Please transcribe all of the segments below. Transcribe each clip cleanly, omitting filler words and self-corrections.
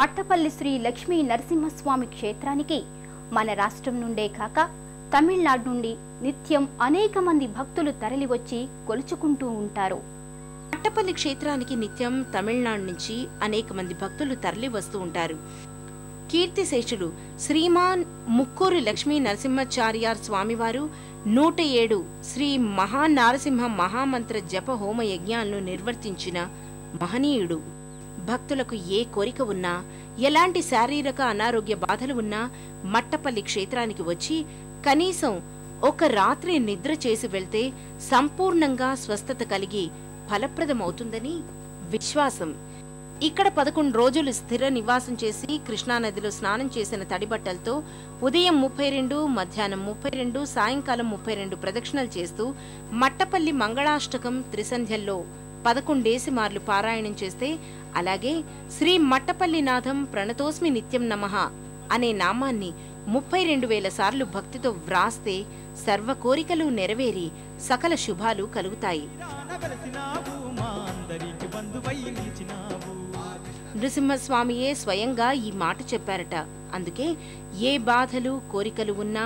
మట్టపల్లి శ్రీ లక్ష్మీ నరసింహస్వామి క్షేత్రానికి మన రాష్ట్రం నుండే కాక తమిళనాడు నుండి నిత్యం అనేక మంది భక్తులు తరలివచ్చి కొలుచుకుంటూ ఉంటారు. మట్టపల్లి క్షేత్రానికి నిత్యం తమిళనాడు నుంచి అనేక మంది భక్తులు తరలి వస్తూ ఉంటారు. కీర్తిశేషులు శ్రీమాన్ ముక్కూరు లక్ష్మీ నరసింహాచార్యార్ స్వామివారు 107 శ్రీ మహానారసింహ మహామంత్ర జప హోమ యజ్ఞాలను నిర్వర్తించిన మహనీయుడు. భక్తులకు ఏ కోరిక ఉన్నా, ఎలాంటి శారీరక అనారోగ్య బాధలు ఉన్నా మట్టపల్లి క్షేత్రానికి వచ్చి కనీసం ఒక రాత్రి నిద్ర చేసి వెళ్తే సంపూర్ణంగా స్వస్థత కలిగి ఫలప్రదమవుతుందని విశ్వాసం. ఇక్కడ 11 రోజులు స్థిర నివాసం చేసి కృష్ణానదిలో స్నానం చేసిన తడిబట్టలతో ఉదయం 32, మధ్యాహ్నం 32, సాయంకాలం 32 ప్రదక్షిణలు చేస్తూ మట్టపల్లి మంగళాష్టకం త్రిసంధ్యల్లో 11 మార్లు పారాయణం చేస్తే, అలాగే శ్రీ మట్టపల్లినాథం ప్రణతోస్మి నిత్యం నమః అనే నామాన్ని 32,000 సార్లు భక్తితో వ్రాస్తే సర్వ కోరికలు నెరవేరి సకల శుభాలు కలుగుతాయి. నృసింహస్వామియే స్వయంగా ఈ మాట చెప్పారట. అందుకే ఏ బాధలు కోరికలు ఉన్నా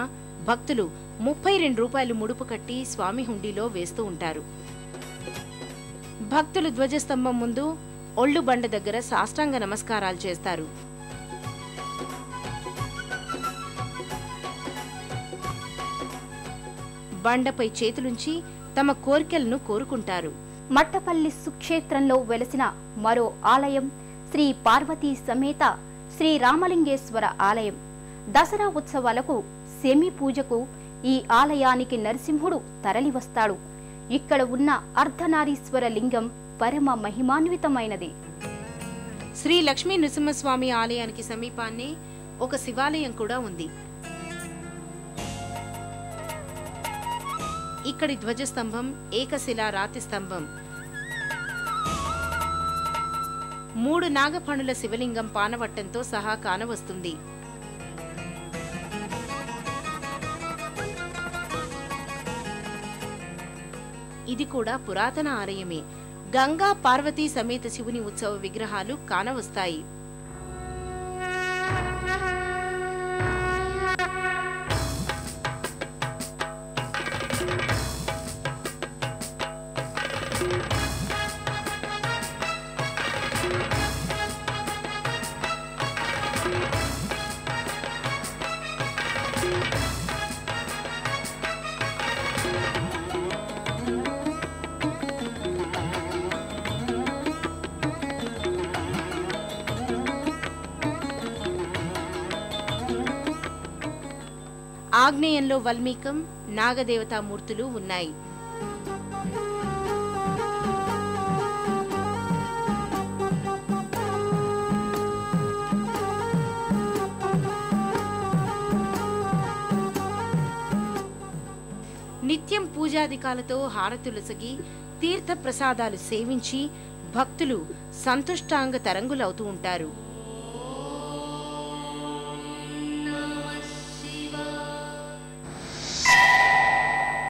భక్తులు 32 రూపాయలు ముడుపు కట్టి స్వామి హుండీలో వేస్తూ ఉంటారు. భక్తులు ధ్వజస్తంభం ముందు ఒళ్ళు బండ దగ్గర సాష్టాంగ నమస్కారాలు చేస్తారు. బండపై చేతులుంచి తమ కోరికలను కోరుకుంటారు. మట్టపల్లి సుక్షేత్రంలో వెలసిన మరో ఆలయం శ్రీ పార్వతీ సమేత శ్రీ రామలింగేశ్వర ఆలయం. దసరా ఉత్సవాలకు సెమి పూజకు ఈ ఆలయానికి నరసింహుడు తరలివస్తాడు. ఇక్కడ ఉన్న అర్ధనారీశ్వర లింగం పరమ మహిమాన్వితమైనది. శ్రీ లక్ష్మీ నృసింహస్వామి ఆలయానికి సమీపాన్నే ఒక శివాలయం కూడా ఉంది. ఇక్కడి ధ్వజస్తంభం ఏకశిలా రాతి స్తంభం. 3 నాగఫణుల శివలింగం పానవట్టంతో సహా కానవస్తుంది. ఇది కూడా పురాతన ఆలయమే. గంగా పార్వతీ సమేత శివుని ఉత్సవ విగ్రహాలు కానవస్తాయి. ఆగ్నేయంలో వల్మీకం, నాగదేవతామూర్తులు ఉన్నాయి. నిత్యం పూజాధికాలతో హారతులసగి తీర్థ ప్రసాదాలు సేవించి భక్తులు సంతుష్టాంగ తరంగులవుతూ ఉంటారు.